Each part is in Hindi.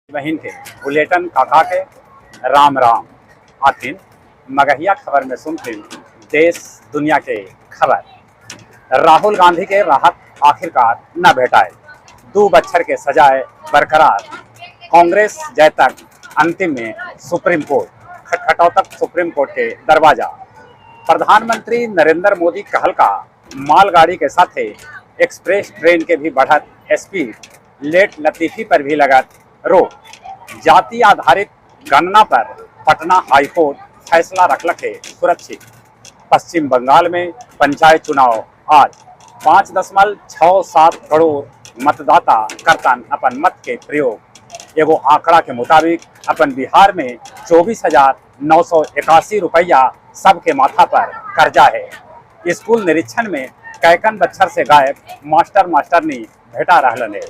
बहन के बुलेटन काका के राम राम आतिन मगहिया खबर में सुनते देश दुनिया के खबर। राहुल गांधी के राहत आखिरकार न भेटाए, 2 बच्चर के सजाए बरकरार। कांग्रेस जय तक अंतिम में सुप्रीम कोर्ट, खटखटाव तक सुप्रीम कोर्ट के दरवाजा। प्रधानमंत्री नरेंद्र मोदी कहल का मालगाड़ी के साथ एक्सप्रेस ट्रेन के भी बढ़त स्पीड, लेट लतीफी पर भी लगत रोक। जाति आधारित गणना पर पटना हाईकोर्ट फैसला रखलक है सुरक्षित। पश्चिम बंगाल में पंचायत चुनाव आज 5.67 करोड़ मतदाता करतन अपन मत के प्रयोग। एगो आंकड़ा के मुताबिक अपन बिहार में 24,981 रुपया सबके माथा पर कर्जा है। स्कूल निरीक्षण में कैकन बच्चर से गायब मास्टर मास्टरनी भेटा रहलन है।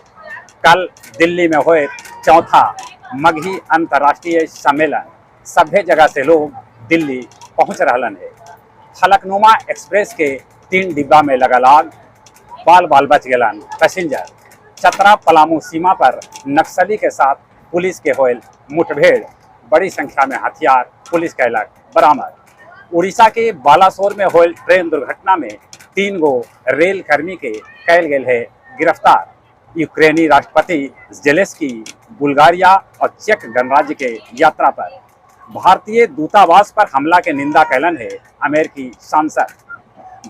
कल दिल्ली में हुए 4था मगही अंतर्राष्ट्रीय सम्मेलन, सभ्य जगह से लोग दिल्ली पहुंच रहलन है। फलकनुमा एक्सप्रेस के 3 डिब्बा में लगल आग, बाल बाल बच गलन पैसेंजर। चतरा पलामू सीमा पर नक्सली के साथ पुलिस के होयल मुठभेड़, बड़ी संख्या में हथियार पुलिस कैलक बरामद। उड़ीसा के बालासोर में होयल ट्रेन दुर्घटना में 3 गो रेल कर्मी के कैल गेल है गिरफ्तार। यूक्रेनी राष्ट्रपति जेलेंस्की बुल्गारिया और चेक गणराज्य के यात्रा पर। भारतीय दूतावास पर हमला के निंदा कैलन है अमेरिकी सांसद।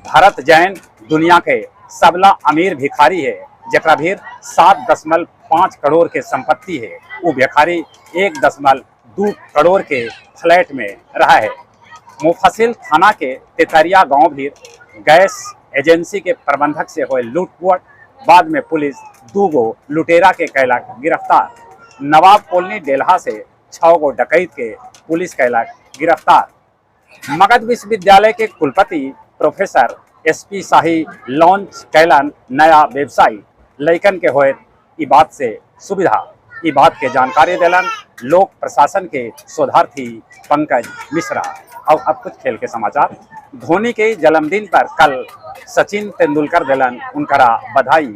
भरत जैन दुनिया के सबला अमीर भिखारी है, जकरा भीर 7.5 करोड़ के संपत्ति है। वो भिखारी 1.2 करोड़ के फ्लैट में रहा है। मुफसिल थाना के तेतरिया गांव भी गैस एजेंसी के प्रबंधक से हुए लूटपाट, बाद में पुलिस 2 गो लुटेरा के कैलक गिरफ्तार। नवाब कॉलोनी डेल्हा से 6 गो डकैत के पुलिस कैलक गिरफ्तार। मगध विश्वविद्यालय के कुलपति प्रोफेसर SP शाही लॉन्च कैलन नया वेबसाइट, लैकन के होए ई बात से सुविधा। ई बात के जानकारी दिलन लोक प्रशासन के शोधार्थी पंकज मिश्रा। और अब कुछ खेल के समाचार। धोनी के जन्मदिन पर कल सचिन तेंदुलकर दिलन उनकरा बधाई।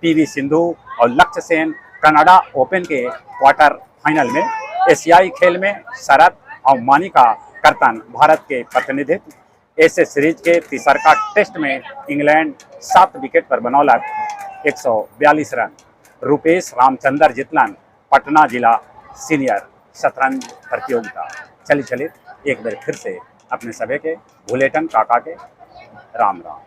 PV सिंधु और लक्ष्य सेन कनाडा ओपन के क्वार्टर फाइनल में। एशियाई खेल में शरद और मानिका करतन भारत के प्रतिनिधित्व। ऐसे सीरीज के तीसरका टेस्ट में इंग्लैंड 7 विकेट पर बनौलक 142 रन। रुपेश रामचंद्र जितलन पटना जिला सीनियर शतरंज प्रतियोगिता। चलिए एक बार फिर से अपने सभी के बुलेटन काका के राम राम।